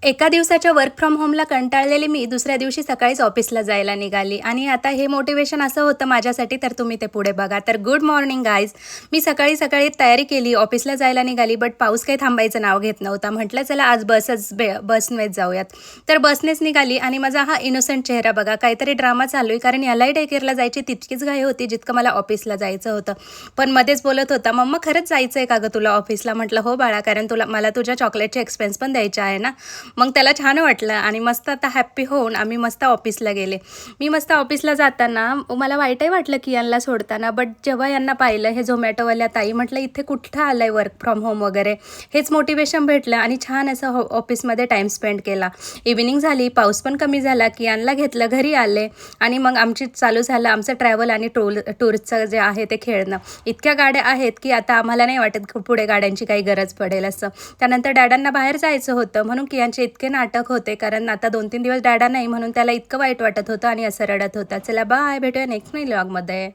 एका दिवसाच्या work from होमला कंटाळलेले मी दुसऱ्या दिवशी सकाळीच ऑफिसला जायला निघाली आणि आता हे मोटिवेशन असं होतं माझ्यासाठी, तर तुम्ही ते पुढे बघा. तर गुड मॉर्निंग गाईज. मी सकाळी सकाळी तयारी केली, ऑफिसला जायला निघाली, बट पाऊस काही थांबायचं नाव घेत नव्हता. म्हटलं चला आज बसनेच जाऊयात. तर बसनेच निघाली आणि माझा हा इनोसंट चेहरा बघा, काहीतरी ड्रामा चालू आहे, कारण यालाही टेकेरला जायची तितकीच घाई होती जितकं मला ऑफिसला जायचं होतं. पण मध्येच बोलत होता, मम्मा खरंच जायचं आहे का गं तुला ऑफिसला? म्हटलं हो बाळा, कारण मला तुझ्या चॉकलेटचे एक्सपेन्स पण द्यायचे आहे ना. मग त्याला छान वाटलं आणि मस्त आता हॅप्पी होऊन आम्ही मस्त ऑफिसला गेले. मी मस्त ऑफिसला जाताना मला वाईटही वाटलं की यांना सोडताना, बट जेव्हा यांना पाहिलं हे झोमॅटोवाल्या ताई, म्हटलं इथे कुठं आलं आहे वर्क फ्रॉम होम वगैरे, हेच मोटिवेशन भेटलं आणि छान असं ऑफिसमध्ये टाईम स्पेंड केला. इव्हिनिंग झाली, पाऊस पण कमी झाला की यांना घेतलं, घरी आले आणि मग आमची चालू झालं आमचं ट्रॅव्हल आणि टूरचं जे आहे ते खेळणं. इतक्या गाड्या आहेत की आता आम्हाला नाही वाटत पुढे गाड्यांची काही गरज पडेल असं. त्यानंतर डॅडांना बाहेर जायचं होतं म्हणून कियांचे इतके नाटक होते, कारण आता 2-3 दिवस डॅडा नाही म्हणून त्याला इतकं वाईट वाटत होतं आणि असं रडत होता. चला बाय, भेटूया नेक्स्ट व्लॉगमध्ये.